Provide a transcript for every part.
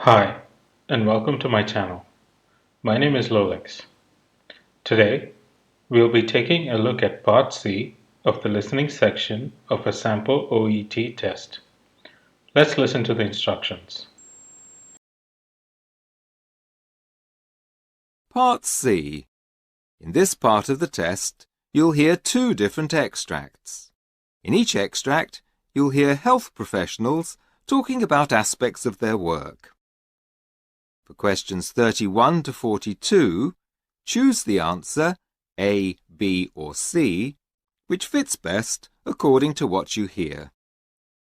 Hi, and welcome to my channel. My name is Lolix. Today, we'll be taking a look at Part C of the listening section of a sample OET test. Let's listen to the instructions. Part C. In this part of the test, you'll hear two different extracts. In each extract, you'll hear health professionals talking about aspects of their work. For questions 31 to 42, choose the answer A, B or C, which fits best according to what you hear.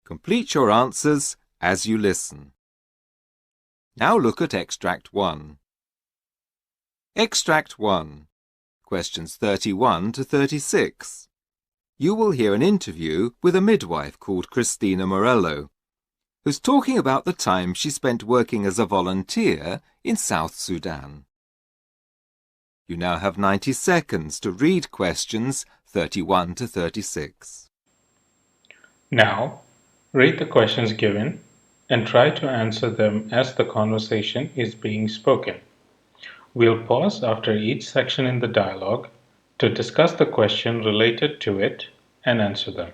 Complete your answers as you listen. Now look at Extract 1. Extract 1. Questions 31 to 36. You will hear an interview with a midwife called Christina Morello, who's talking about the time she spent working as a volunteer in South Sudan. You now have 90 seconds to read questions 31 to 36. Now, read the questions given and try to answer them as the conversation is being spoken. We'll pause after each section in the dialogue to discuss the question related to it and answer them.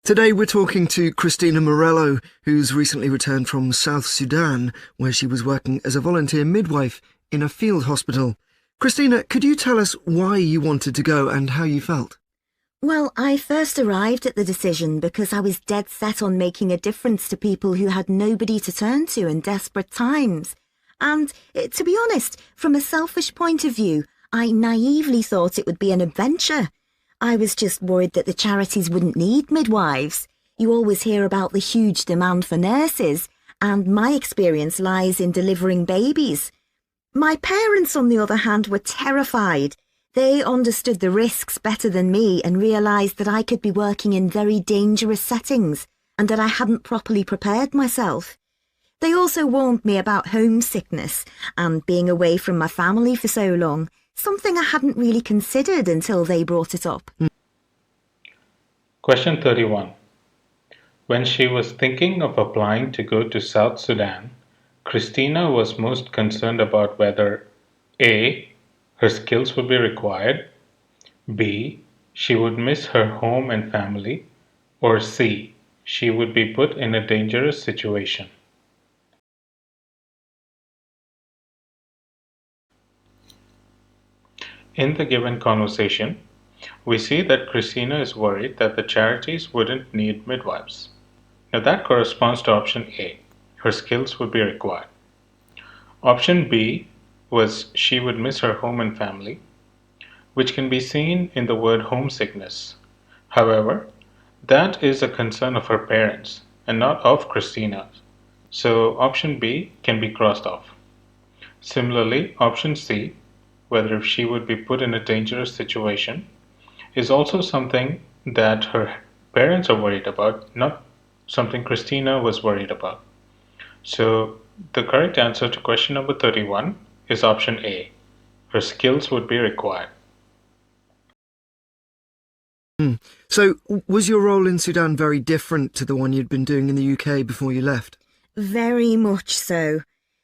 Today we're talking to Christina Morello, who's recently returned from South Sudan, where she was working as a volunteer midwife in a field hospital. Christina, could you tell us why you wanted to go and how you felt? Well, I first arrived at the decision because I was dead set on making a difference to people who had nobody to turn to in desperate times. And, to be honest, from a selfish point of view, I naively thought it would be an adventure. I was just worried that the charities wouldn't need midwives. You always hear about the huge demand for nurses, and my experience lies in delivering babies. My parents, on the other hand, were terrified. They understood the risks better than me and realised that I could be working in very dangerous settings and that I hadn't properly prepared myself. They also warned me about homesickness and being away from my family for so long, something I hadn't really considered until they brought it up. Question 31. When she was thinking of applying to go to South Sudan, Christina was most concerned about whether A. her skills would be required, B. she would miss her home and family, or C. she would be put in a dangerous situation. In the given conversation, we see that Christina is worried that the charities wouldn't need midwives. Now that corresponds to option A, her skills would be required. Option B was she would miss her home and family, which can be seen in the word homesickness. However, that is a concern of her parents and not of Christina, so option B can be crossed off. Similarly, option C, whether if she would be put in a dangerous situation, is also something that her parents are worried about, not something Christina was worried about. So the correct answer to question number 31 is option A. Her skills would be required. So, was your role in Sudan very different to the one you'd been doing in the UK before you left? Very much so.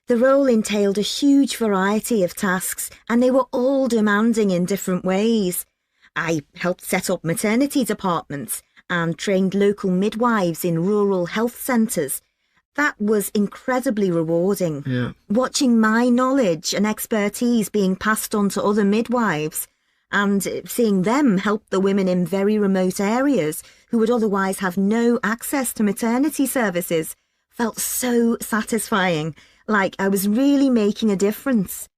The role entailed a huge variety of tasks, and they were all demanding in different ways. I helped set up maternity departments and trained local midwives in rural health centres. That was incredibly rewarding. Yeah. Watching my knowledge and expertise being passed on to other midwives and seeing them help the women in very remote areas who would otherwise have no access to maternity services felt so satisfying, like I was really making a difference.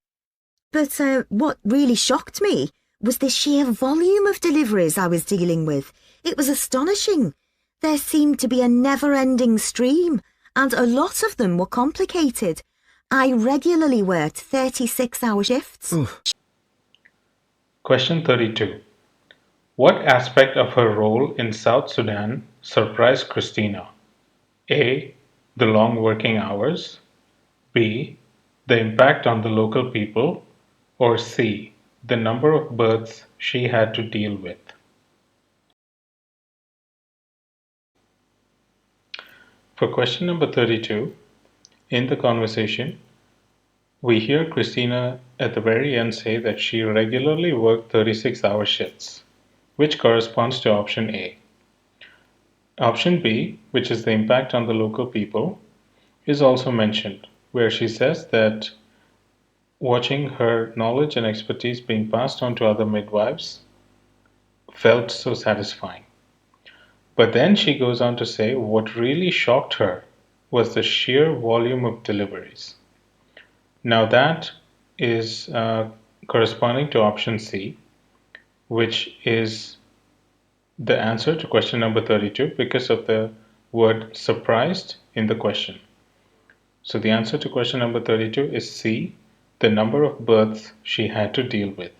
But what really shocked me was the sheer volume of deliveries I was dealing with. It was astonishing. There seemed to be a never-ending stream, and a lot of them were complicated. I regularly worked 36-hour shifts. Oof. Question 32. What aspect of her role in South Sudan surprised Christina? A. The long working hours. B. The impact on the local people. Or C. The number of births she had to deal with. For question number 32, in the conversation, we hear Christina at the very end say that she regularly worked 36-hour shifts, which corresponds to option A. Option B, which is the impact on the local people, is also mentioned, where she says that watching her knowledge and expertise being passed on to other midwives felt so satisfying. But then she goes on to say what really shocked her was the sheer volume of deliveries. Now that is corresponding to option C, which is the answer to question number 32 because of the word surprised in the question. So the answer to question number 32 is C, the number of births she had to deal with.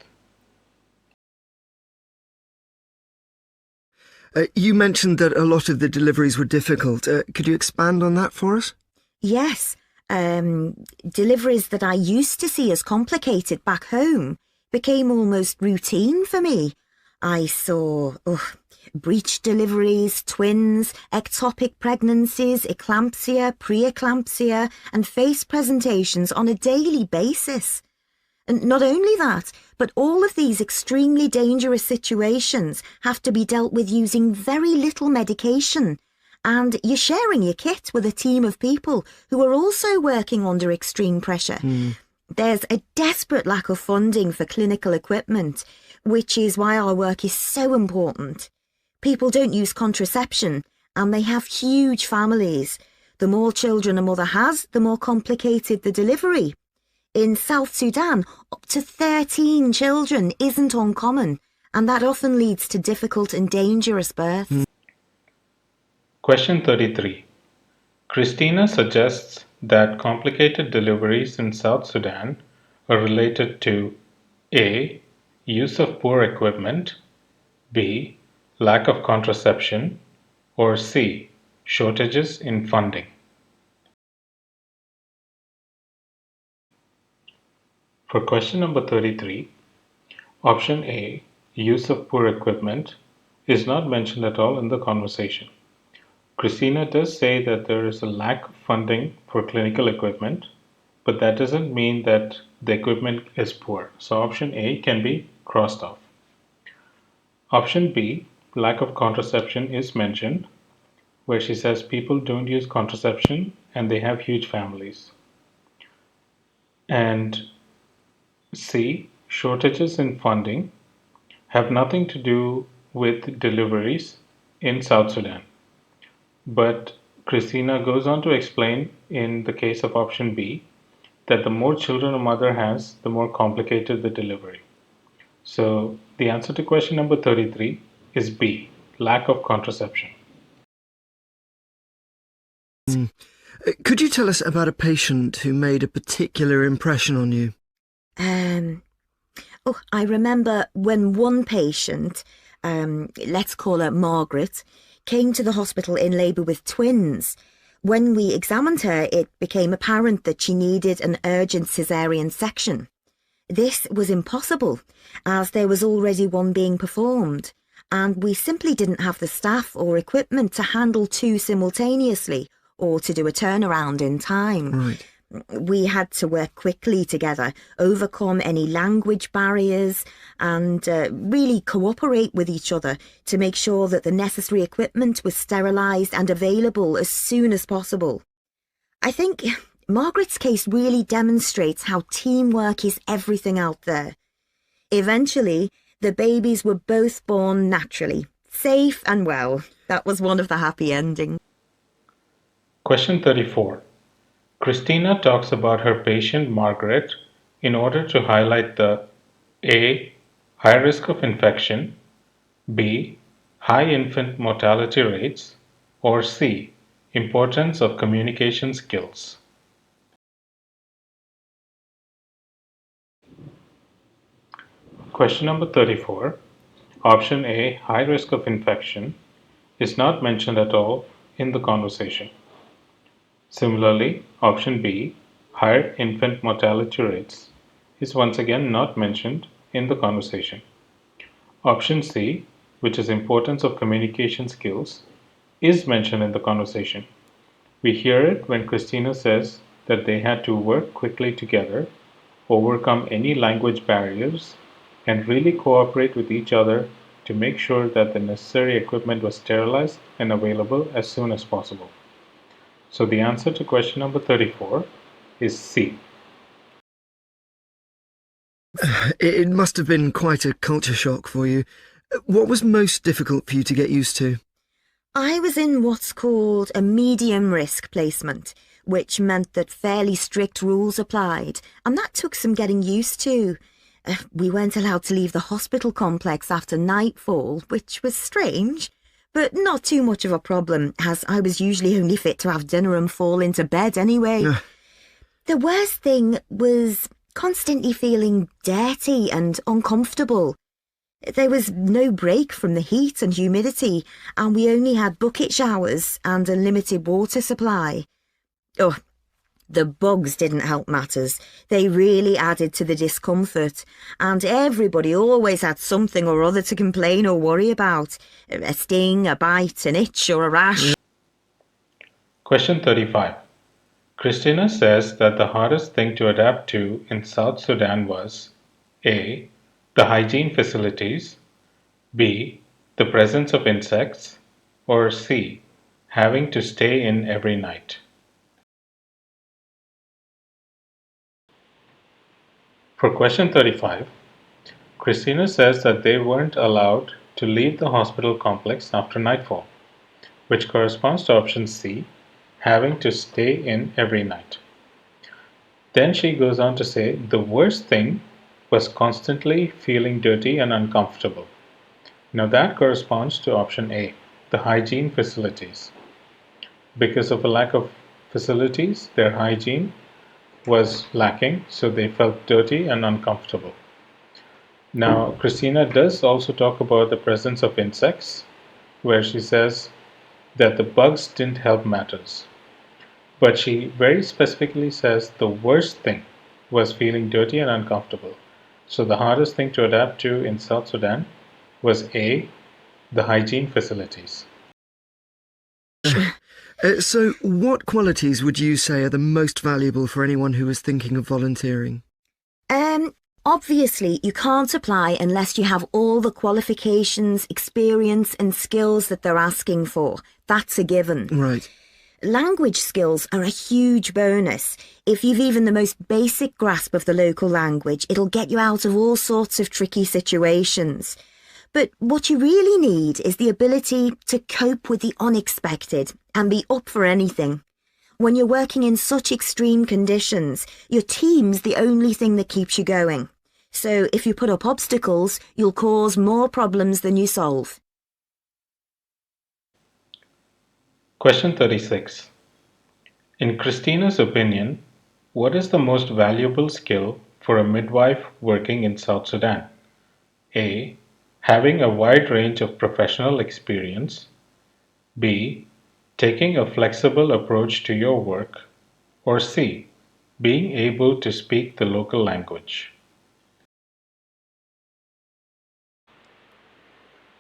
You mentioned that a lot of the deliveries were difficult. Could you expand on that for us? Yes, deliveries that I used to see as complicated back home became almost routine for me. I saw breech deliveries, twins, ectopic pregnancies, eclampsia, pre-eclampsia, and face presentations on a daily basis. And not only that, but all of these extremely dangerous situations have to be dealt with using very little medication. And you're sharing your kit with a team of people who are also working under extreme pressure. There's a desperate lack of funding for clinical equipment, which is why our work is so important. People don't use contraception, and they have huge families. The more children a mother has, the more complicated the delivery. In South Sudan, up to 13 children isn't uncommon, and that often leads to difficult and dangerous births. Question 33. Christina suggests that complicated deliveries in South Sudan are related to A. Use of poor equipment, B. Lack of contraception, or C. Shortages in funding. For question number 33, option A, use of poor equipment, is not mentioned at all in the conversation. Christina does say that there is a lack of funding for clinical equipment, but that doesn't mean that the equipment is poor. So option A can be crossed off. Option B, lack of contraception, is mentioned, where she says people don't use contraception and they have huge families. And C, shortages in funding, have nothing to do with deliveries in South Sudan. But Christina goes on to explain in the case of option B that the more children a mother has, the more complicated the delivery. So the answer to question number 33 is B, lack of contraception. Could you tell us about a patient who made a particular impression on you? I remember when one patient, let's call her Margaret, came to the hospital in labour with twins. When we examined her, it became apparent that she needed an urgent caesarean section. This was impossible, as there was already one being performed, and we simply didn't have the staff or equipment to handle two simultaneously or to do a turnaround in time. Right. We had to work quickly together, overcome any language barriers, and really cooperate with each other to make sure that the necessary equipment was sterilised and available as soon as possible. I think Margaret's case really demonstrates how teamwork is everything out there. Eventually, the babies were both born naturally, safe and well. That was one of the happy endings. Question 34. Christina talks about her patient Margaret in order to highlight the A. High risk of infection, B. High infant mortality rates, or C. Importance of communication skills. Question number 34. Option A, high risk of infection, is not mentioned at all in the conversation. Similarly, option B, higher infant mortality rates, is once again not mentioned in the conversation. Option C, which is importance of communication skills, is mentioned in the conversation. We hear it when Christina says that they had to work quickly together, overcome any language barriers, and really cooperate with each other to make sure that the necessary equipment was sterilized and available as soon as possible. So the answer to question number 34 is C. It must have been quite a culture shock for you. What was most difficult for you to get used to? I was in what's called a medium risk placement, which meant that fairly strict rules applied, and that took some getting used to. We weren't allowed to leave the hospital complex after nightfall, which was strange, but not too much of a problem, as I was usually only fit to have dinner and fall into bed anyway. The worst thing was constantly feeling dirty and uncomfortable. There was no break from the heat and humidity, and we only had bucket showers and a limited water supply. Oh, the bugs didn't help matters. They really added to the discomfort, and everybody always had something or other to complain or worry about. A sting, a bite, an itch or a rash. Question 35. Christina says that the hardest thing to adapt to in South Sudan was A. The hygiene facilities, B. The presence of insects, or C. Having to stay in every night. For question 35, Christina says that they weren't allowed to leave the hospital complex after nightfall, which corresponds to option C, having to stay in every night. Then she goes on to say the worst thing was constantly feeling dirty and uncomfortable. Now that corresponds to option A, the hygiene facilities. Because of a lack of facilities, their hygiene was lacking, so they felt dirty and uncomfortable. Now, Christina does also talk about the presence of insects, where she says that the bugs didn't help matters. But she very specifically says the worst thing was feeling dirty and uncomfortable. So the hardest thing to adapt to in South Sudan was A, the hygiene facilities. So what qualities would you say are the most valuable for anyone who is thinking of volunteering? Obviously, you can't apply unless you have all the qualifications, experience and skills that they're asking for. That's a given. Right. Language skills are a huge bonus. If you've even the most basic grasp of the local language, it'll get you out of all sorts of tricky situations. But what you really need is the ability to cope with the unexpected and be up for anything. When you're working in such extreme conditions, your team's the only thing that keeps you going. So if you put up obstacles, you'll cause more problems than you solve. Question 36. In Christina's opinion, what is the most valuable skill for a midwife working in South Sudan? A. Having a wide range of professional experience. B. taking a flexible approach to your work, or C, being able to speak the local language.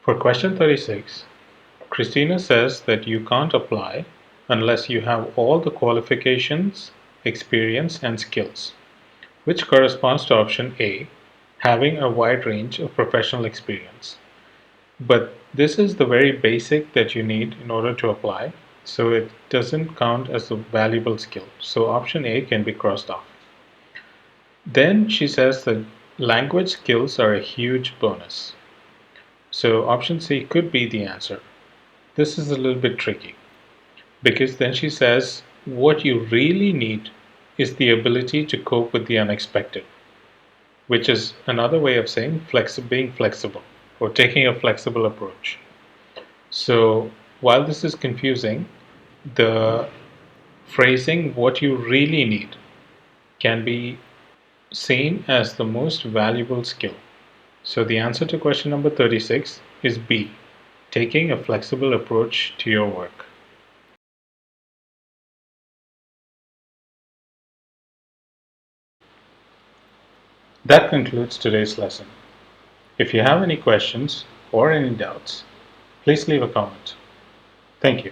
For question 36, Christina says that you can't apply unless you have all the qualifications, experience, and skills, which corresponds to option A, having a wide range of professional experience. But this is the very basic that you need in order to apply, so it doesn't count as a valuable skill. So option A can be crossed off. Then she says that language skills are a huge bonus. So option C could be the answer. This is a little bit tricky because then she says what you really need is the ability to cope with the unexpected, which is another way of saying being flexible or taking a flexible approach. So while this is confusing, the phrasing what you really need can be seen as the most valuable skill. So the answer to question number 36 is B, taking a flexible approach to your work. That concludes today's lesson. If you have any questions or any doubts, please leave a comment. Thank you.